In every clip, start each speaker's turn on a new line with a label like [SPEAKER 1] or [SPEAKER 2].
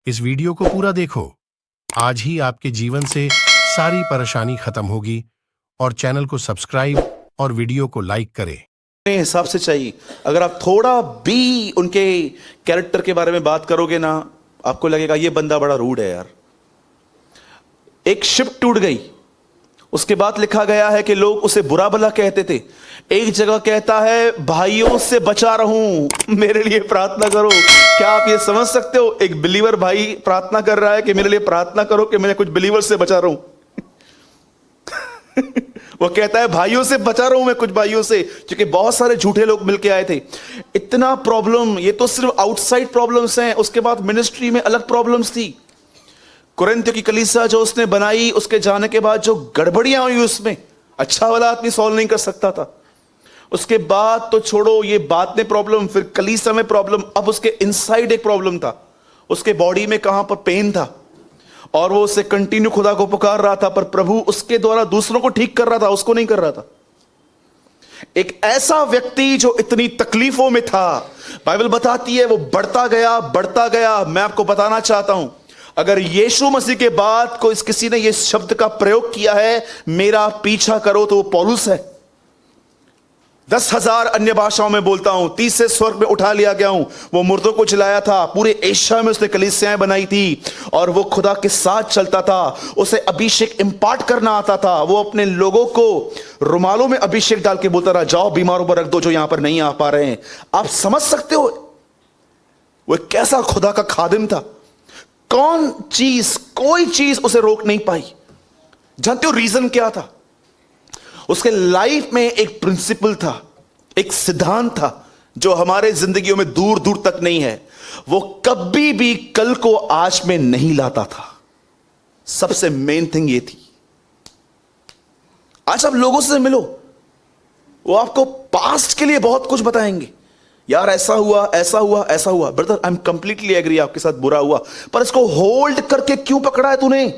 [SPEAKER 1] इस वीडियो को पूरा देखो। आज ही आपके जीवन से सारी परेशानी खत्म होगी और चैनल को सब्सक्राइब और वीडियो को लाइक करें।
[SPEAKER 2] अपने हिसाब से चाहिए। अगर आप थोड़ा भी उनके कैरेक्टर के बारे में बात करोगे ना, आपको लगेगा ये बंदा बड़ा रूड है यार। एक शिप टूट गई, उसके बाद लिखा गया है कि लोग उसे बुरा भला कहते थे। एक जगह कहता है भाइयों से बचा रहूं, मेरे लिए प्रार्थना करो। क्या आप ये समझ सकते हो? एक बिलीवर भाई प्रार्थना कर रहा है कि मेरे लिए प्रार्थना करो कि मैं कुछ बिलीवर से बचा रहूं। वो कहता है भाइयों से बचा रहा हूं मैं, कुछ भाइयों से, क्योंकि बहुत सारे झूठे लोग मिलके आए थे। इतना प्रॉब्लम, ये तो सिर्फ आउटसाइड प्रॉब्लम्स हैं, उसके बाद मिनिस्ट्री में अलग प्रॉब्लम्स थी। कुरिन्थ की कलीसिया जो उसने बनाई, उसके जाने के बाद जो गड़बड़ियां हुई उसमें, अच्छा वाला आदमी सॉल्व नहीं कर सकता था। उसके बाद तो छोड़ो ये बात में प्रॉब्लम, फिर कलीसिया में प्रॉब्लम, अब उसके इनसाइड एक प्रॉब्लम था। उसके बॉडी में कहां पर पेन था और वो उसे कंटिन्यू खुदा को पुकार रहा था, पर प्रभु उसके द्वारा दूसरों को ठीक कर रहा था, उसको नहीं कर रहा था। एक ऐसा व्यक्ति जो इतनी तकलीफों में था, बाइबल बताती है वो बढ़ता गया बढ़ता गया। मैं आपको बताना चाहता हूं, अगर यीशु मसीह के बाद कोई किसी ने यह शब्द का प्रयोग किया है मेरा पीछा करो, तो वो पौलुस है। 10,000 अन्य भाषाओं में बोलता हूं, 30 स्वर्ग में उठा लिया गया हूं। वो मुर्दों को जलाया था, पूरे एशिया में उसने कलीसियाएं बनाई थी और वो खुदा के साथ चलता था। उसे अभिषेक इंपार्ट करना आता था। वो अपने लोगों को रुमालों में अभिषेक डाल के बोलता रहा, जाओ बीमारों पर रख दो जो यहां पर नहीं आ पा रहे हैं। आप समझ सकते हो वो कैसा खुदा का खादिम था। कोई चीज उसे रोक नहीं पाई। जानते हो रीजन क्या था? उसके लाइफ में एक प्रिंसिपल था, एक सिद्धांत था जो हमारे जिंदगियों में दूर दूर तक नहीं है। वो कभी भी कल को आज में नहीं लाता था। सबसे मेन थिंग ये थी। आज आप लोगों से मिलो, वो आपको पास्ट के लिए बहुत कुछ बताएंगे। यार ऐसा हुआ ऐसा हुआ ऐसा हुआ। Brother I am completely agree, आपके साथ बुरा हुआ, पर इसको होल्ड करके क्यों पकड़ा है तूने?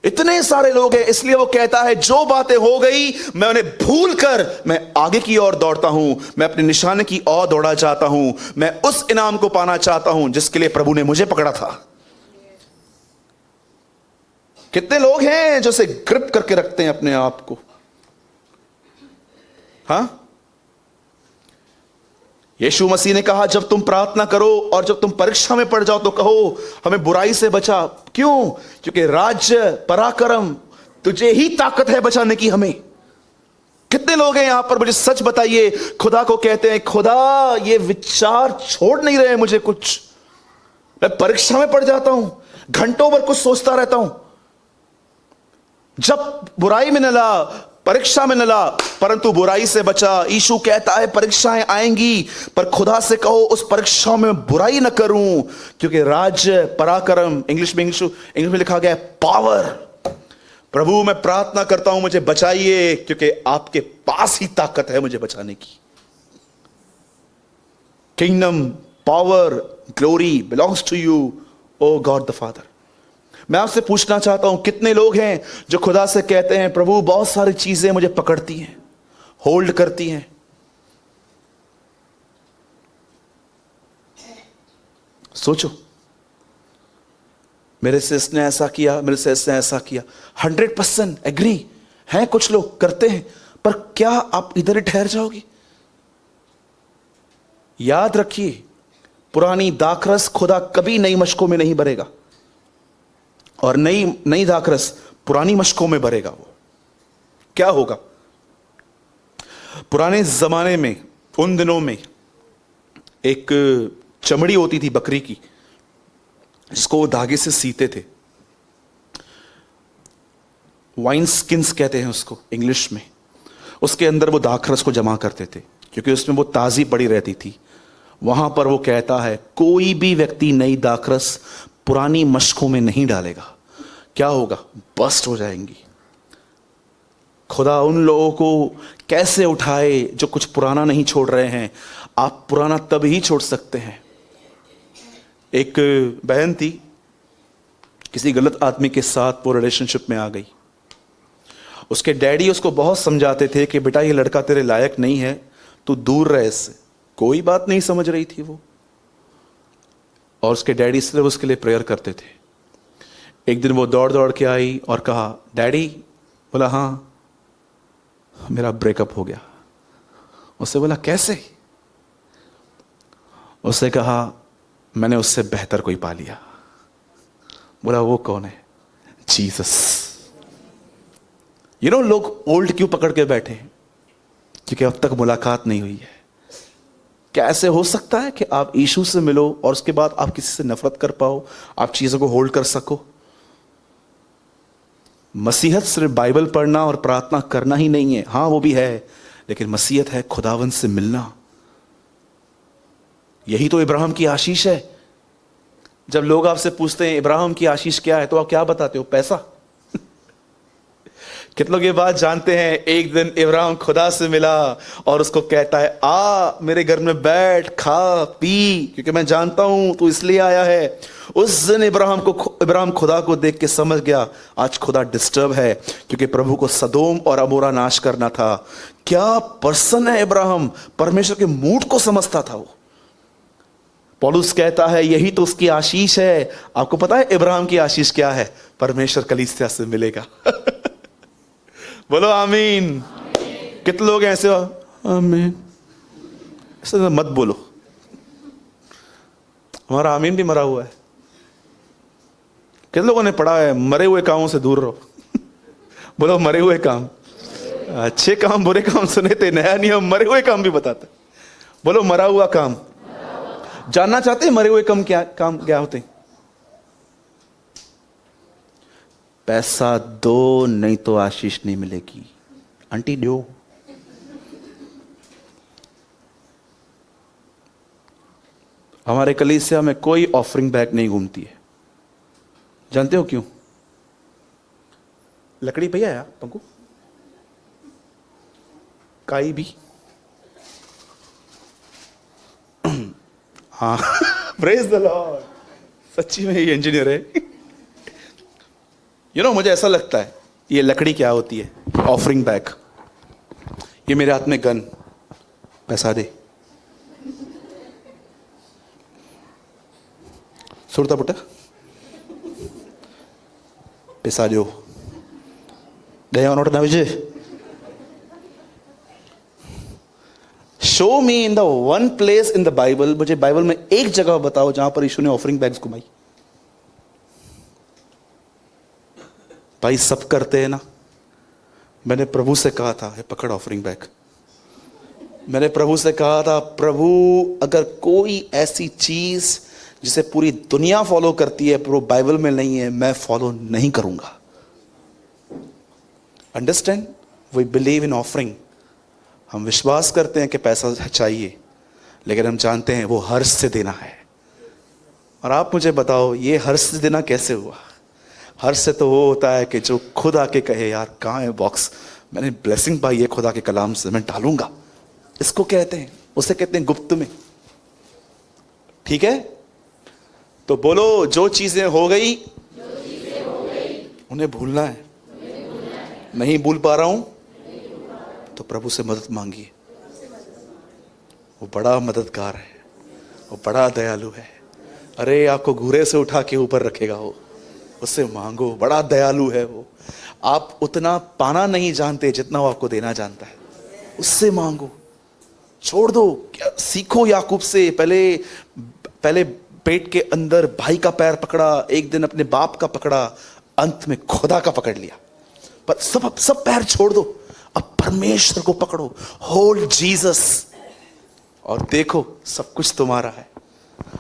[SPEAKER 2] इतने सारे लोग हैं, इसलिए वो कहता है जो बातें हो गई मैं उन्हें भूल कर मैं आगे की ओर दौड़ता हूं। मैं अपने निशाने की ओर दौड़ा चाहता हूं। मैं उस इनाम को पाना चाहता हूं जिसके लिए प्रभु ने मुझे पकड़ा था। कितने लोग हैं जो से ग्रिप करके रखते हैं अपने आप को? हां, यीशु मसीह ने कहा जब तुम प्रार्थना करो और जब तुम परीक्षा में पड़ जाओ तो कहो हमें बुराई से बचा। क्यों? क्योंकि राज्य पराक्रम तुझे ही ताकत है बचाने की हमें। कितने लोग हैं यहां पर, मुझे सच बताइए, खुदा को कहते हैं खुदा ये विचार छोड़ नहीं रहे मुझे कुछ। मैं परीक्षा में पड़ जाता हूं, घंटों भर कुछ सोचता रहता हूं। जब बुराई में न ला, परीक्षा में न ला, परंतु बुराई से बचा। यीशु कहता है परीक्षाएं आएंगी, पर खुदा से कहो उस परीक्षाओं में बुराई न करूं, क्योंकि राज्य पराक्रम, इंग्लिश में लिखा गया है पावर। प्रभु मैं प्रार्थना करता हूं मुझे बचाइए, क्योंकि आपके पास ही ताकत है मुझे बचाने की। Kingdom, power, glory belongs to you, O God the father. मैं आपसे पूछना चाहता हूं, कितने लोग हैं जो खुदा से कहते हैं प्रभु बहुत सारी चीजें मुझे पकड़ती हैं, होल्ड करती हैं। सोचो, मेरे से इसने ऐसा किया, मेरे से इसने ऐसा किया। 100% एग्री हैं, कुछ लोग करते हैं, पर क्या आप इधर ही ठहर जाओगे? याद रखिए, पुरानी दाखरस खुदा कभी नई मशकों में नहीं भरेगा, और नई दाखरस पुरानी मशकों में भरेगा। वो क्या होगा? पुराने जमाने में, उन दिनों में एक चमड़ी होती थी बकरी की, जिसको वो धागे से सीते थे। वाइन स्किन्स कहते हैं उसको इंग्लिश में। उसके अंदर वो दाखरस को जमा करते थे, क्योंकि उसमें वो ताजी पड़ी रहती थी। वहां पर वो कहता है कोई भी व्यक्ति नई दाखरस पुरानी मशकों में नहीं डालेगा। क्या होगा? बस्ट हो जाएंगी। खुदा उन लोगों को कैसे उठाए जो कुछ पुराना नहीं छोड़ रहे हैं। आप पुराना तब ही छोड़ सकते हैं। एक बहन थी, किसी गलत आदमी के साथ वो रिलेशनशिप में आ गई। उसके डैडी उसको बहुत समझाते थे कि बेटा ये लड़का तेरे लायक नहीं है, तू दूर रहे इससे। कोई बात नहीं समझ रही थी वो। और उसके डैडी सिर्फ उसके लिए प्रेयर करते थे। एक दिन वो दौड़ दौड़ के आई और कहा, डैडी। बोला, हाँ मेरा ब्रेकअप हो गया। उससे बोला, कैसे? उससे कहा, मैंने उससे बेहतर कोई पा लिया। बोला, वो कौन है? जीसस। लोग ओल्ड क्यों पकड़ के बैठे हैं? क्योंकि अब तक मुलाकात नहीं हुई है। क्या ऐसे हो सकता है कि आप यीशु से मिलो और उसके बाद आप किसी से नफरत कर पाओ, आप चीजों को होल्ड कर सको? मसीहत सिर्फ बाइबल पढ़ना और प्रार्थना करना ही नहीं है, हां वो भी है, लेकिन मसीहत है खुदावन से मिलना। यही तो इब्राहिम की आशीष है। जब लोग आपसे पूछते हैं इब्राहिम की आशीष क्या है, तो आप क्या बताते हो? पैसा। कितने लोग ये बात जानते हैं? एक दिन इब्राहिम खुदा से मिला और उसको कहता है, आ मेरे घर में बैठ, खा पी, क्योंकि मैं जानता हूं तू इसलिए आया है। उस दिन इब्राहिम खुदा को देख के समझ गया, आज खुदा डिस्टर्ब है, क्योंकि प्रभु को सदोम और अमोरा नाश करना था। क्या पर्सन है इब्राहिम! परमेश्वर के मूड को समझता था वो। पौलुस कहता है यही तो उसकी आशीष है। आपको पता है इब्राहिम की आशीष क्या है? परमेश्वर कलीसिया से मिलेगा। बोलो आमीन। कितने लोग हैं ऐसे? आमीन। ऐसे मत बोलो, हमारा आमीन भी मरा हुआ है। कितने लोगों ने पढ़ा है मरे हुए कामों से दूर रहो? बोलो मरे हुए काम। अच्छे काम बुरे काम सुने थे, नया नियम मरे हुए काम भी बताता है। बोलो मरा हुआ काम। जानना चाहते हैं मरे हुए काम क्या होते हैं? पैसा दो नहीं तो आशीष नहीं मिलेगी। आंटी दो। हमारे कलीसिया में कोई ऑफरिंग बैग नहीं घूमती है। जानते हो क्यों? लकड़ी भैया यार पंकु, काई भी। हाँ। Praise the Lord. सच्ची में ये इंजीनियर है। मुझे ऐसा लगता है ये लकड़ी क्या होती है? Offering bag. ये मेरे हाथ में गन, पैसा दे। सुरता पुटा पैसा दो। दया नोट ना Vijay. Show me in the one place in the Bible, मुझे बाइबल में एक जगह बताओ जहां पर यीशु ने ऑफरिंग बैग्स घुमाई। भाई सब करते हैं ना। मैंने प्रभु से कहा था, ये पकड़ ऑफरिंग बैग। मैंने प्रभु से कहा था, प्रभु अगर कोई ऐसी चीज जिसे पूरी दुनिया फॉलो करती है पर बाइबल में नहीं है, मैं फॉलो नहीं करूंगा। Understand? We believe in offering. हम विश्वास करते हैं कि पैसा चाहिए, लेकिन हम जानते हैं वो हर्ष से देना है। और आप मुझे बताओ ये हर्ष से देना कैसे हुआ? हर्ष से तो वो होता है कि जो खुद आके कहे, यार कहाँ है बॉक्स, मैंने ब्लेसिंग पाई है खुदा के कलाम से, मैं डालूंगा। इसको कहते हैं, उसे कहते हैं गुप्त में। ठीक है? तो बोलो जो चीजें हो गई उन्हें भूलना है। नहीं भूल पा रहा हूं तो प्रभु से मदद मांगिए। वो बड़ा मददगार है, वो बड़ा दयालु है। अरे आपको घूरे से उठा के ऊपर रखेगा वो। उससे मांगो, बड़ा दयालु है वो। आप उतना पाना नहीं जानते जितना वो आपको देना जानता है। उससे मांगो, छोड़ दो। क्या सीखो याकूब से। पहले पेट के अंदर भाई का पैर पकड़ा, एक दिन अपने बाप का पकड़ा, अंत में खुदा का पकड़ लिया। पर सब पैर छोड़ दो, अब परमेश्वर को पकड़ो। होल्ड जीसस और देखो सब कुछ तुम्हारा है।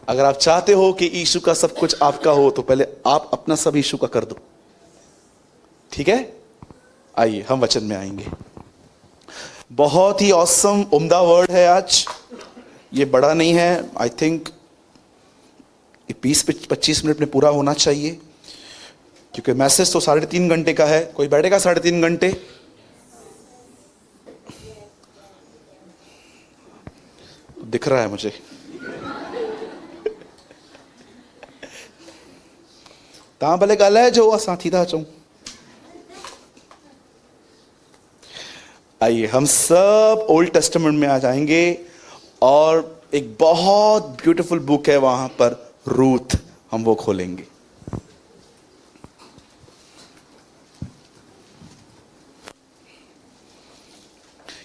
[SPEAKER 2] अगर आप चाहते हो कि यीशु का सब कुछ आपका हो तो पहले आप अपना सब यीशु का कर दो। ठीक है? आइए हम वचन में आएंगे। बहुत ही ऑसम उम्दा वर्ड है आज। ये बड़ा नहीं है, आई थिंक 20-25 मिनट में पूरा होना चाहिए, क्योंकि मैसेज तो 3.5 घंटे का है। कोई बैठेगा 3.5 घंटे? दिख रहा है मुझे। ता भले गल है जो असां थी था चऊं। आइए हम सब ओल्ड टेस्टामेंट में आ जाएंगे और एक बहुत ब्यूटीफुल बुक है वहां पर, रूथ हम वो खोलेंगे।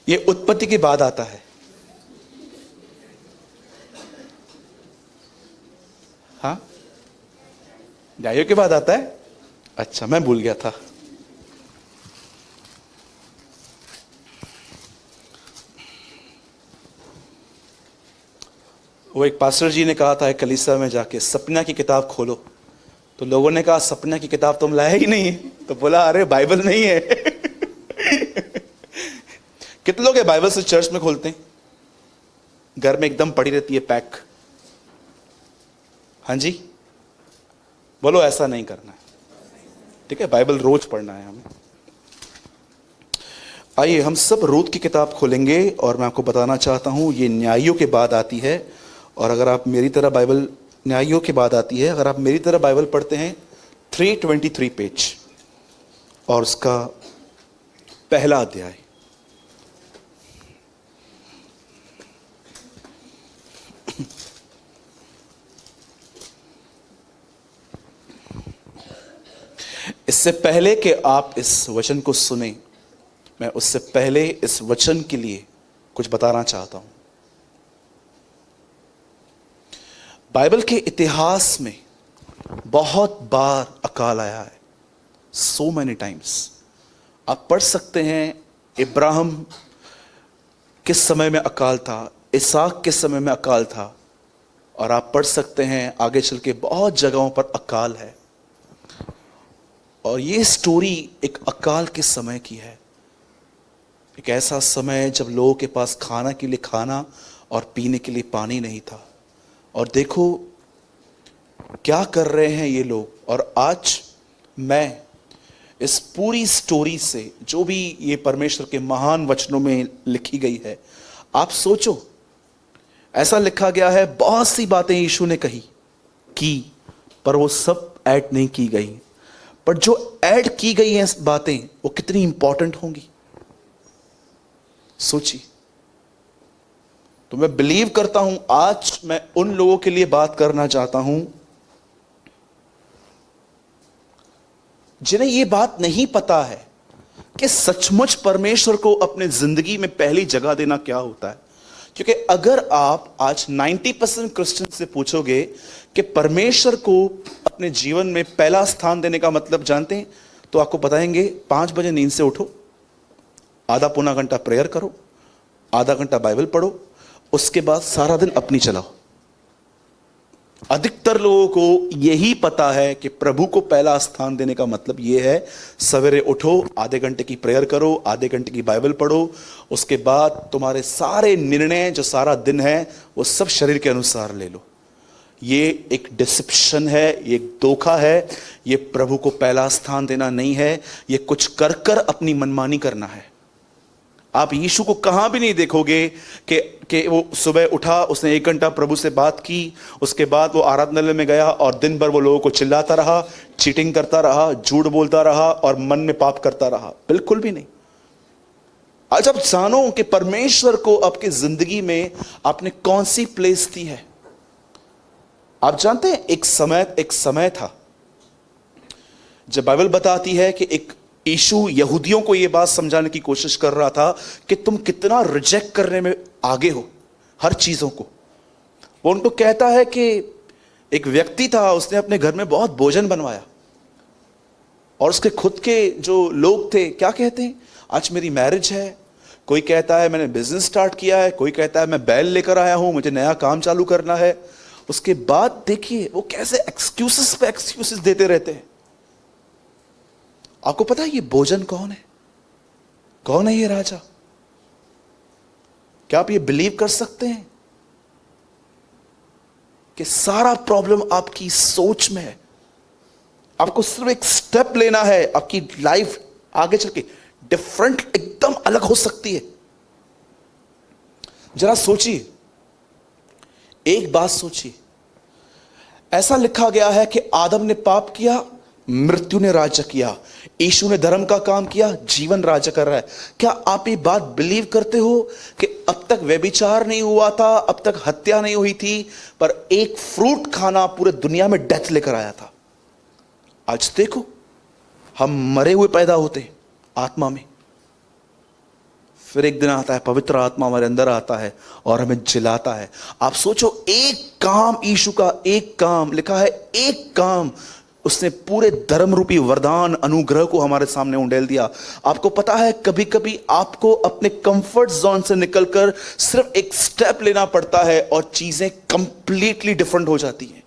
[SPEAKER 2] ये उत्पत्ति के बाद आता है। हाँ, न्यायों के बाद आता है। अच्छा, मैं भूल गया था। वो एक पास्टर जी ने कहा था कलीसिया में जाके, सपना की किताब खोलो। तो लोगों ने कहा सपना की किताब तुम लाए ही नहीं। तो बोला अरे बाइबल नहीं है। कितने लोग बाइबल से चर्च में खोलते हैं, घर में एकदम पड़ी रहती है पैक। हाँ जी, बोलो ऐसा नहीं करना है, ठीक है? बाइबल रोज पढ़ना है हमें। आइए हम सब रूथ की किताब खोलेंगे और मैं आपको बताना चाहता हूं ये न्यायों के बाद आती है। और अगर आप मेरी तरह बाइबल, न्यायों के बाद आती है, अगर आप मेरी तरह बाइबल पढ़ते हैं 323 पेज और उसका पहला अध्याय। इससे पहले कि आप इस वचन को सुने, मैं उससे पहले इस वचन के लिए कुछ बताना चाहता हूं। बाइबल के इतिहास में बहुत बार अकाल आया है, सो मैनी टाइम्स। आप पढ़ सकते हैं इब्राहिम किस समय में अकाल था, इसहाक किस समय में अकाल था, और आप पढ़ सकते हैं आगे चल के बहुत जगहों पर अकाल है। और ये स्टोरी एक अकाल के समय की है, एक ऐसा समय जब लोगों के पास खाना के लिए खाना और पीने के लिए पानी नहीं था। और देखो क्या कर रहे हैं ये लोग। और आज मैं इस पूरी स्टोरी से, जो भी ये परमेश्वर के महान वचनों में लिखी गई है, आप सोचो, ऐसा लिखा गया है बहुत सी बातें यीशु ने की, पर वो सब ऐड नहीं की गई। पर जो ऐड की गई हैं बातें, वो कितनी इंपॉर्टेंट होंगी सोचिए। तो मैं बिलीव करता हूं आज मैं उन लोगों के लिए बात करना चाहता हूं जिन्हें यह बात नहीं पता है कि सचमुच परमेश्वर को अपने जिंदगी में पहली जगह देना क्या होता है। क्योंकि अगर आप आज 90% क्रिश्चियन से पूछोगे कि परमेश्वर को अपने जीवन में पहला स्थान देने का मतलब जानते हैं, तो आपको बताएंगे 5 बजे नींद से उठो, आधा पौना घंटा प्रेयर करो, आधा घंटा बाइबल पढ़ो, उसके बाद सारा दिन अपनी चलाओ। अधिकतर लोगों को यही पता है कि प्रभु को पहला स्थान देने का मतलब यह है सवेरे उठो, आधे घंटे की प्रेयर करो, आधे घंटे की बाइबल पढ़ो, उसके बाद तुम्हारे सारे निर्णय जो सारा दिन है वो सब शरीर के अनुसार ले लो। ये एक डिसेप्शन है, ये एक धोखा है। ये प्रभु को पहला स्थान देना नहीं है, ये कुछ कर कर अपनी मनमानी करना है। आप यीशु को कहां भी नहीं देखोगे कि वो सुबह उठा, उसने 1 घंटा प्रभु से बात की, उसके बाद वो आराधनालय में गया और दिन भर वो लोगों को चिल्लाता रहा, चीटिंग करता रहा, झूठ बोलता रहा और मन में पाप करता रहा। बिल्कुल भी नहीं। आज आप जानो कि परमेश्वर को आपकी जिंदगी में आपने कौन सी प्लेस दी है। आप जानते हैं एक समय था जब बाइबल बताती है कि एक यीशु यहूदियों को यह बात समझाने की कोशिश कर रहा था कि तुम कितना रिजेक्ट करने में आगे हो हर चीजों को। वो उनको कहता है कि एक व्यक्ति था, उसने अपने घर में बहुत भोजन बनवाया और उसके खुद के जो लोग थे क्या कहते हैं, आज मेरी मैरिज है, कोई कहता है मैंने बिजनेस स्टार्ट किया है, कोई कहता है मैं बैल लेकर आया हूं, मुझे नया काम चालू करना है। उसके बाद देखिए वो कैसे एक्सक्यूजेस पे एक्सक्यूजेस देते रहते हैं। आपको पता है ये भोजन कौन है? कौन है ये राजा? क्या आप ये बिलीव कर सकते हैं कि सारा प्रॉब्लम आपकी सोच में है? आपको सिर्फ एक स्टेप लेना है, आपकी लाइफ आगे चल के डिफरेंट एकदम अलग हो सकती है। जरा सोचिए, एक बात सोचिए, ऐसा लिखा गया है कि आदम ने पाप किया, मृत्यु ने राज्य किया, यीशु ने धर्म का काम किया, जीवन राज्य कर रहा है। क्या आप ये बात बिलीव करते हो कि अब तक व्यभिचार नहीं हुआ था, अब तक हत्या नहीं हुई थी, पर एक फ्रूट खाना पूरे दुनिया में डेथ लेकर आया था? आज देखो, हम मरे हुए पैदा होते आत्मा में, फिर एक दिन आता है पवित्र आत्मा हमारे अंदर आता है और हमें जिलाता है। आप सोचो, एक काम यीशु का, एक काम लिखा है, एक काम उसने पूरे धर्म रूपी वरदान अनुग्रह को हमारे सामने उंडेल दिया। आपको पता है, कभी कभी आपको अपने कंफर्ट जोन से निकलकर सिर्फ एक स्टेप लेना पड़ता है और चीजें कंप्लीटली डिफरेंट हो जाती हैं।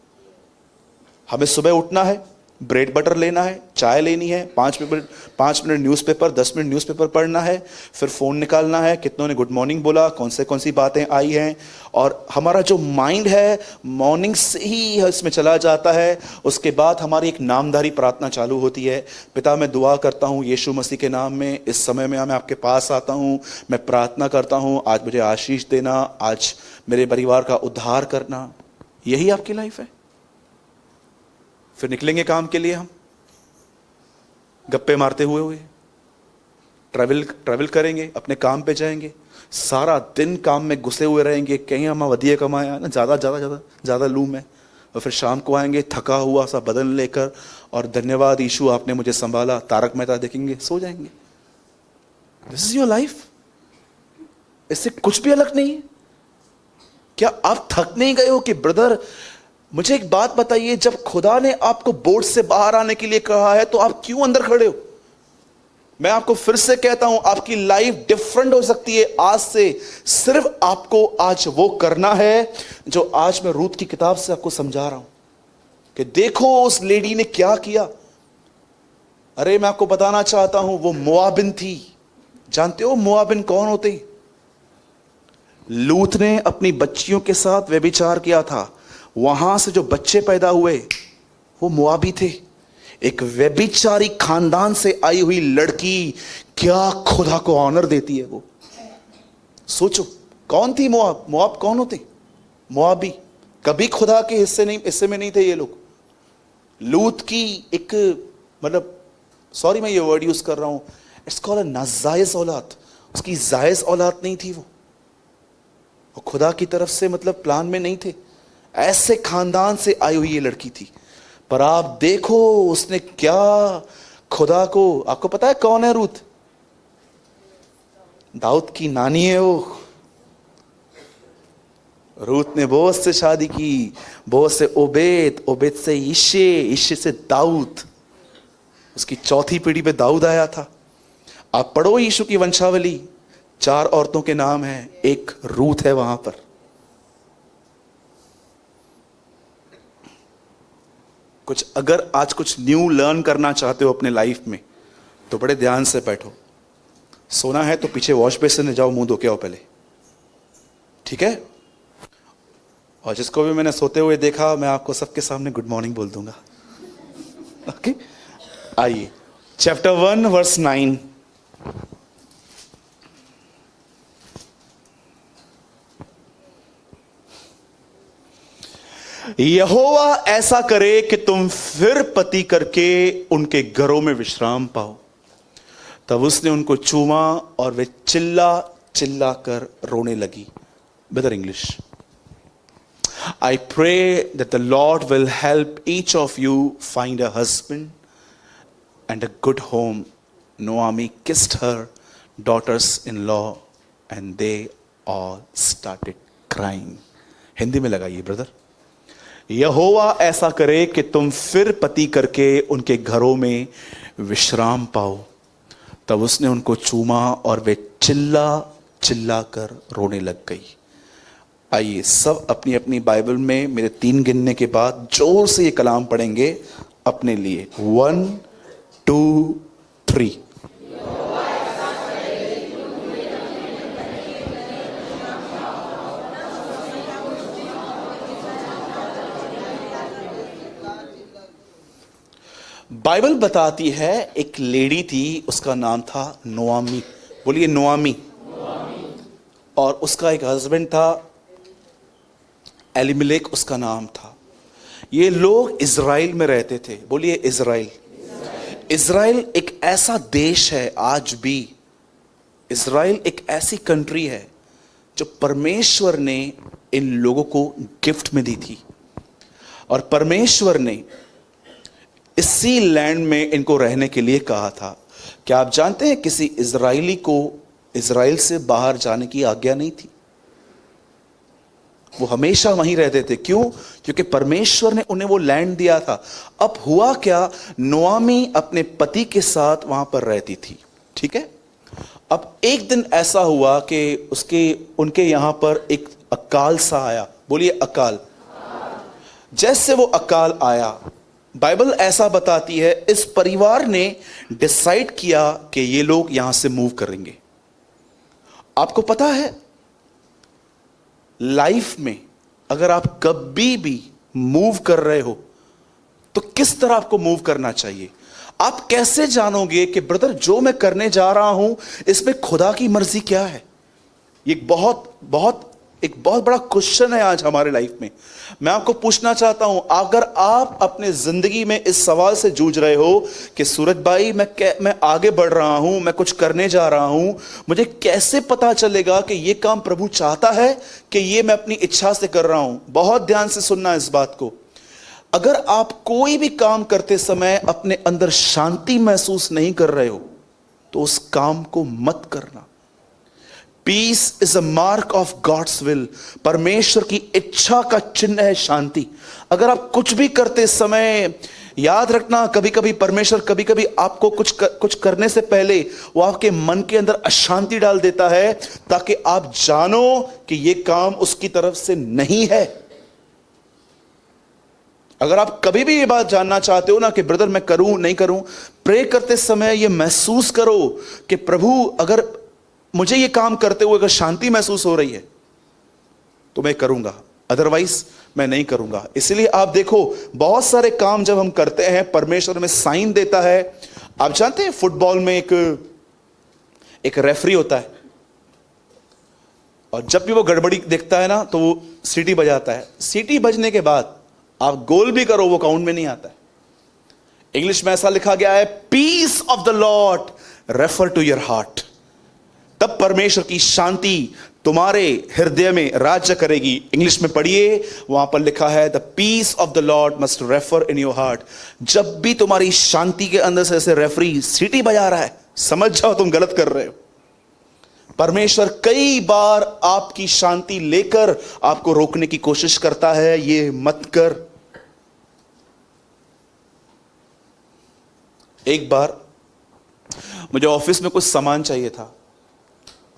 [SPEAKER 2] हमें सुबह उठना है, ब्रेड बटर लेना है, चाय लेनी है, 5 मिनट न्यूज़पेपर, 10 मिनट न्यूज़पेपर पढ़ना है, फिर फ़ोन निकालना है, कितनों ने गुड मॉर्निंग बोला, कौन सी बातें आई हैं, और हमारा जो माइंड है मॉर्निंग से ही इसमें चला जाता है। उसके बाद हमारी एक नामधारी प्रार्थना चालू होती है। पिता, मैं दुआ करता हूँ यीशु मसीह के नाम में, इस समय में मैं आपके पास आता हूँ, मैं प्रार्थना करता हूँ, आज मुझे आशीष देना, आज मेरे परिवार का उद्धार करना। यही आपकी लाइफ है। फिर निकलेंगे काम के लिए, हम गप्पे मारते हुए ट्रैवल करेंगे, अपने काम पे जाएंगे, सारा दिन काम में घुसे हुए रहेंगे, कहीं हम वधिया कमाया ना, ज़्यादा लूँ मैं, और फिर शाम को आएंगे थका हुआ सा बदन लेकर, और धन्यवाद यीशु आपने मुझे संभाला, तारक मेहता देखेंगे, सो जाएंगे। This is your life. इससे कुछ भी अलग नहीं है। क्या आप थक नहीं गए हो कि ब्रदर, मुझे एक बात बताइए, जब खुदा ने आपको बोर्ड से बाहर आने के लिए कहा है तो आप क्यों अंदर खड़े हो? मैं आपको फिर से कहता हूं, आपकी लाइफ डिफरेंट हो सकती है आज से। सिर्फ आपको आज वो करना है जो आज मैं रूत की किताब से आपको समझा रहा हूं कि देखो उस लेडी ने क्या किया। अरे मैं आपको बताना चाहता हूं, वो मोआबिन थी। जानते हो मोआबिन कौन होते? लूत ने अपनी बच्चियों के साथ व्यभिचार किया था, वहां से जो बच्चे पैदा हुए वो मोआबी थे। एक व्यभिचारी खानदान से आई हुई लड़की क्या खुदा को ऑनर देती है वो। सोचो, कौन थी मोआब? मोआब कौन होते? मोआबी कभी खुदा के हिस्से में नहीं थे ये लोग। लूत की एक, मतलब सॉरी मैं ये वर्ड यूज कर रहा हूं, इट्स कॉल्ड अ नाजायज औलाद। उसकी जायज औलाद नहीं थी वो खुदा की तरफ से मतलब प्लान में नहीं थे। ऐसे खानदान से आई हुई ये लड़की थी, पर आप देखो उसने क्या खुदा को, आपको पता है कौन है रूत? दाऊद की नानी है वो। रूत ने बोअज से शादी की, बोअज से ओबेद, ओबेद से यिशे, यिशे से दाऊद, उसकी चौथी पीढ़ी पे दाऊद आया था। आप पढ़ो यीशु की वंशावली, 4 औरतों के नाम हैं, एक रूत है वहां पर। अगर आज कुछ न्यू लर्न करना चाहते हो अपने लाइफ में तो बड़े ध्यान से बैठो। सोना है तो पीछे वॉश बेसिन में जाओ, मुंह धो के आओ पहले, ठीक है? और जिसको भी मैंने सोते हुए देखा, मैं आपको सबके सामने गुड मॉर्निंग बोल दूंगा। ओके, आइए चैप्टर 1 वर्स 9। यहोवा ऐसा करे कि तुम फिर पति करके उनके घरों में विश्राम पाओ। तब उसने उनको चूमा और वे चिल्ला चिल्ला कर रोने लगी। Better English. I pray that the Lord will help each of you find a husband and a good home. Naomi kissed her daughters-in-law and they all started crying. Hindi में लगाइए ब्रदर। यहोवा ऐसा करे कि तुम फिर पति करके उनके घरों में विश्राम पाओ। तब उसने उनको चूमा और वे चिल्ला चिल्ला कर रोने लग गई। आइए सब अपनी अपनी बाइबल में मेरे 3 गिनने के बाद जोर से ये कलाम पढ़ेंगे अपने लिए। 1 2 3। बाइबल बताती है एक लेडी थी, उसका नाम था नोआमी। बोलिए नोआमी। और उसका एक हस्बैंड था एलिमेलेक, उसका नाम था। ये लोग इज़राइल में रहते थे। बोलिए इज़राइल। इज़राइल एक ऐसा देश है, आज भी इज़राइल एक ऐसी कंट्री है जो परमेश्वर ने इन लोगों को गिफ्ट में दी थी, और परमेश्वर ने इसी लैंड में इनको रहने के लिए कहा था। क्या आप जानते हैं किसी इज़राइली को इज़राइल से बाहर जाने की आज्ञा नहीं थी? वो हमेशा वहीं रहते थे। क्यों? क्योंकि परमेश्वर ने उन्हें वो लैंड दिया था। अब हुआ क्या, नोआमी अपने पति के साथ वहां पर रहती थी, ठीक है। अब एक दिन ऐसा हुआ कि उनके यहां पर एक अकाल सा आया। बोलिए अकाल। जैसे वो अकाल आया, बाइबल ऐसा बताती है, इस परिवार ने डिसाइड किया कि ये लोग यहां से मूव करेंगे। आपको पता है, लाइफ में अगर आप कभी भी मूव कर रहे हो तो किस तरह आपको मूव करना चाहिए? आप कैसे जानोगे कि ब्रदर जो मैं करने जा रहा हूं इसमें खुदा की मर्जी क्या है? ये एक बहुत बड़ा क्वेश्चन है आज हमारे लाइफ में। मैं आपको पूछना चाहता हूं, अगर आप अपने जिंदगी में इस सवाल से जूझ रहे हो कि सूरज भाई मैं आगे बढ़ रहा हूं, मैं कुछ करने जा रहा हूं, मुझे कैसे पता चलेगा कि यह काम प्रभु चाहता है कि यह मैं अपनी इच्छा से कर रहा हूं? बहुत ध्यान से सुनना इस बात को। अगर आप कोई भी काम करते समय अपने अंदर शांति महसूस नहीं कर रहे हो तो उस काम को मत करना। Peace is a mark of God's will. परमेश्वर की इच्छा का चिन्ह है शांति। अगर आप कुछ भी करते समय, याद रखना, कभी कभी परमेश्वर कभी कभी आपको कुछ करने से पहले वो आपके मन के अंदर अशांति डाल देता है ताकि आप जानो कि यह काम उसकी तरफ से नहीं है। अगर आप कभी भी ये बात जानना चाहते हो ना कि ब्रदर मैं करूं नहीं करूं, प्रे करते समय ये महसूस करो कि प्रभु अगर मुझे ये काम करते हुए अगर शांति महसूस हो रही है तो मैं करूंगा, अदरवाइज मैं नहीं करूंगा। इसलिए आप देखो, बहुत सारे काम जब हम करते हैं परमेश्वर में साइन देता है। आप जानते हैं फुटबॉल में एक रेफरी होता है, और जब भी वो गड़बड़ी देखता है ना तो वो सीटी बजाता है। सीटी बजने के बाद आप गोल भी करो वो काउंट में नहीं आता है। इंग्लिश में ऐसा लिखा गया है, peace of the Lord refer to your heart. तब परमेश्वर की शांति तुम्हारे हृदय में राज्य करेगी। इंग्लिश में पढ़िए, वहां पर लिखा है, the peace of the Lord must refer in your heart. जब भी तुम्हारी शांति के अंदर से ऐसे रेफरी सीटी बजा रहा है, समझ जाओ तुम गलत कर रहे हो। परमेश्वर कई बार आपकी शांति लेकर आपको रोकने की कोशिश करता है, ये मत कर। एक बार मुझे ऑफिस में कुछ सामान चाहिए था,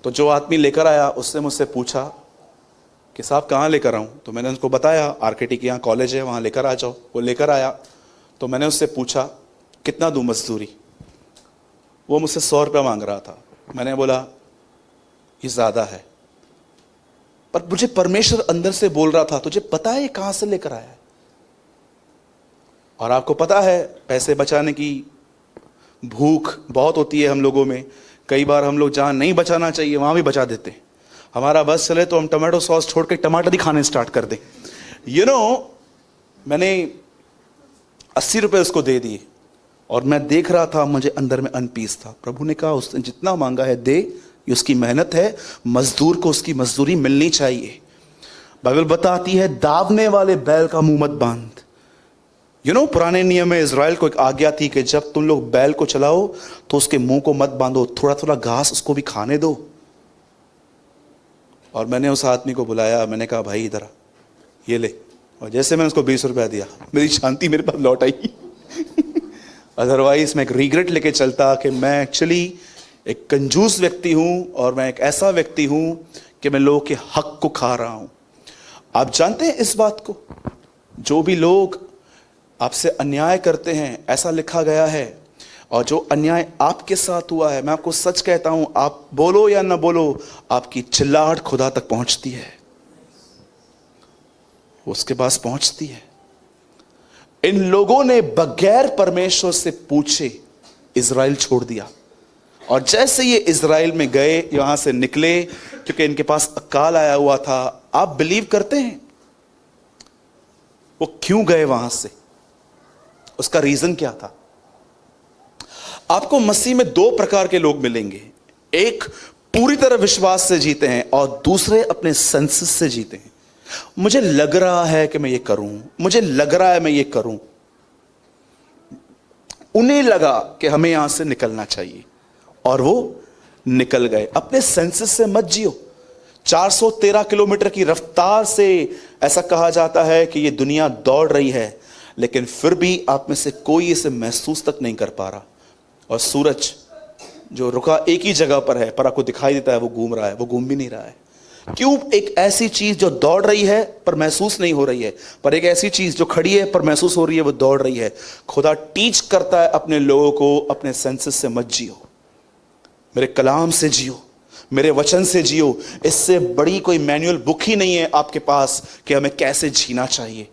[SPEAKER 2] तो जो आदमी लेकर आया उसने मुझसे पूछा कि साहब कहाँ लेकर आऊं? तो मैंने उसको बताया, आरकेटी के यहाँ कॉलेज है, वहां लेकर आ जाओ। वो लेकर आया तो मैंने उससे पूछा कितना दूं मजदूरी? वो मुझसे 100 रुपया मांग रहा था। मैंने बोला ये ज्यादा है, पर मुझे परमेश्वर अंदर से बोल रहा था, तुझे पता है ये कहां से लेकर आया है? और आपको पता है पैसे बचाने की भूख बहुत होती है हम लोगों में। कई बार हम लोग जहां नहीं बचाना चाहिए वहां भी बचा देते हैं। हमारा बस चले तो हम टमाटो सॉस छोड़ के टमाटर ही खाने स्टार्ट कर दें। मैंने 80 रुपए उसको दे दिए, और मैं देख रहा था मुझे अंदर में अनपीस था। प्रभु ने कहा उसने जितना मांगा है दे, ये उसकी मेहनत है, मजदूर को उसकी मजदूरी मिलनी चाहिए। बाइबल बताती है, दावने वाले बैल का मुंह मत बांध। पुराने नियम में इज़राइल को एक आज्ञा थी कि जब तुम लोग बैल को चलाओ तो उसके मुंह को मत बांधो, थोड़ा थोड़ा घास उसको भी खाने दो। और मैंने उस आदमी को बुलाया, मैंने कहा भाई इधर ये ले, और जैसे मैंने उसको 20 रुपया दिया, मेरी शांति मेरे पास लौट आई। अदरवाइज मैं एक रिग्रेट लेके चलता कि मैं एक्चुअली एक कंजूस व्यक्ति हूं, और मैं एक ऐसा व्यक्ति हूं कि मैं लोगों के हक को खा रहा हूं। आप जानते हैं इस बात को, जो भी लोग आपसे अन्याय करते हैं, ऐसा लिखा गया है, और जो अन्याय आपके साथ हुआ है, मैं आपको सच कहता हूं, आप बोलो या ना बोलो, आपकी चिल्लाहट खुदा तक पहुंचती है, उसके पास पहुंचती है। इन लोगों ने बगैर परमेश्वर से पूछे इज़राइल छोड़ दिया, और जैसे ये इज़राइल में गए, यहां से निकले, क्योंकि इनके पास अकाल आया हुआ था। आप बिलीव करते हैं वो क्यों गए वहां से? उसका रीजन क्या था? आपको मसीह में दो प्रकार के लोग मिलेंगे, एक पूरी तरह विश्वास से जीते हैं और दूसरे अपने सेंसेस से जीते हैं। मुझे लग रहा है कि मैं ये करूं, मुझे लग रहा है मैं ये करूं। उन्हें लगा कि हमें यहां से निकलना चाहिए और वो निकल गए। अपने सेंसेस से मत जियो। 413 किलोमीटर की रफ्तार से ऐसा कहा जाता है कि ये दुनिया दौड़ रही है, लेकिन फिर भी आप में से कोई इसे महसूस तक नहीं कर पा रहा। और सूरज जो रुका एक ही जगह पर है, पर आपको दिखाई देता है वो घूम रहा है, वो घूम भी नहीं रहा है। क्यों? एक ऐसी चीज जो दौड़ रही है पर महसूस नहीं हो रही है, पर एक ऐसी चीज जो खड़ी है पर महसूस हो रही है, वो दौड़ रही है। खुदा टीच करता है अपने लोगों को, अपने सेंसेस से मत जियो, मेरे कलाम से जियो, मेरे वचन से जियो। इससे बड़ी कोई मैनुअल बुक ही नहीं है आपके पास कि हमें कैसे जीना चाहिए।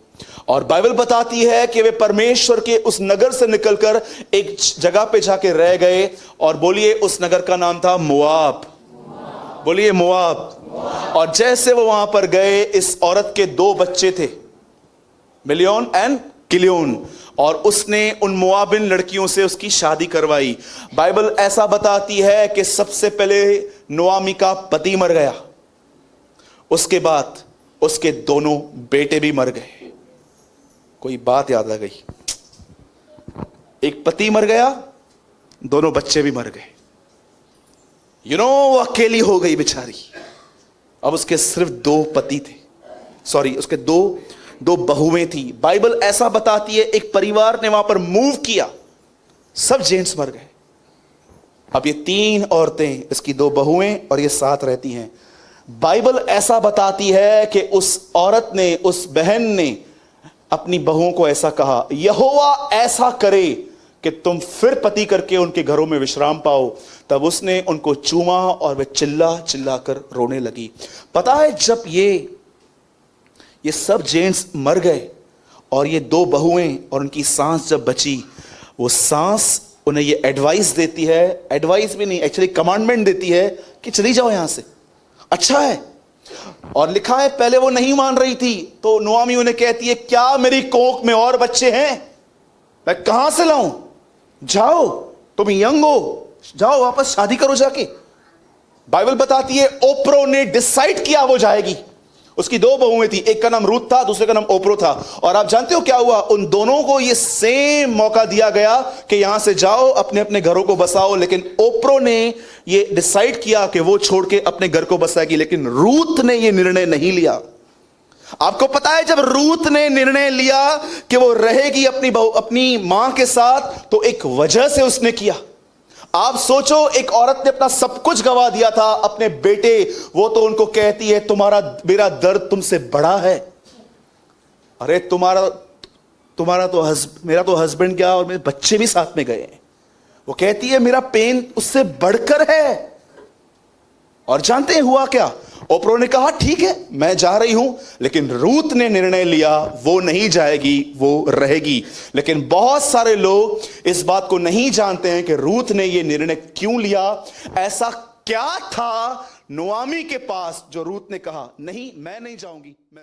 [SPEAKER 2] और बाइबल बताती है कि वे परमेश्वर के उस नगर से निकलकर एक जगह पे जाके रह गए, और बोलिए उस नगर का नाम था मोआब। बोलिए मोआब। और जैसे वो वहां पर गए, इस औरत के दो बच्चे थे, मिलियन एंड किलियन, और उसने उन मोआबिन लड़कियों से उसकी शादी करवाई। बाइबल ऐसा बताती है कि सबसे पहले नोआमी का पति मर गया, उसके बाद उसके दोनों बेटे भी मर गए। कोई बात याद आ गई? एक पति मर गया, दोनों बच्चे भी मर गए। वो अकेली हो गई बेचारी। अब उसके सिर्फ दो पति थे, सॉरी उसके दो बहुएं थी। बाइबल ऐसा बताती है एक परिवार ने वहां पर मूव किया, सब जेंट्स मर गए। अब ये 3 औरतें, इसकी 2 बहुएं और ये 7 रहती हैं। बाइबल ऐसा बताती है कि उस औरत ने, उस बहन ने अपनी बहुओं को ऐसा कहा, यहोवा ऐसा करे कि तुम फिर पति करके उनके घरों में विश्राम पाओ। तब उसने उनको चूमा और वे चिल्ला चिल्ला कर रोने लगी। पता है, जब ये सब जेंट्स मर गए और ये 2 बहुएं और उनकी सांस जब बची, वो सांस उन्हें ये एडवाइस देती है, एडवाइस भी नहीं एक्चुअली कमांडमेंट देती है कि चली जाओ यहां से, अच्छा है। और लिखा है पहले वो नहीं मान रही थी, तो नोआमी उन्हें कहती है, क्या मेरी कोख में और बच्चे हैं? मैं कहां से लाऊं? जाओ, तुम यंग हो, जाओ वापस शादी करो जाके। बाइबल बताती है ओप्रो ने डिसाइड किया वो जाएगी। उसकी 2 बहुएं थी, एक का नाम रूथ था, दूसरे का नाम ओप्रो था। और आप जानते हो क्या हुआ? उन दोनों को ये सेम मौका दिया गया कि यहां से जाओ, अपने अपने घरों को बसाओ। लेकिन ओप्रो ने ये डिसाइड किया कि वो छोड़ के अपने घर को बसाएगी, लेकिन रूथ ने ये निर्णय नहीं लिया। आपको पता है, जब रूथ ने निर्णय लिया कि वो रहेगी अपनी मां के साथ, तो एक वजह से उसने किया। आप सोचो, एक औरत ने अपना सब कुछ गवा दिया था, अपने बेटे, वो तो उनको कहती है मेरा दर्द तुमसे बड़ा है। अरे मेरा तो हस्बैंड गया और मेरे बच्चे भी साथ में गए हैं। वो कहती है मेरा पेन उससे बढ़कर है। और जानते हैं हुआ क्या? ओप्रो ने कहा ठीक है मैं जा रही हूं, लेकिन रूथ ने निर्णय लिया वो नहीं जाएगी, वो रहेगी। लेकिन बहुत सारे लोग इस बात को नहीं जानते हैं कि रूथ ने यह निर्णय क्यों लिया। ऐसा क्या था नोआमी के पास जो रूथ ने कहा नहीं, मैं नहीं जाऊंगी, मैं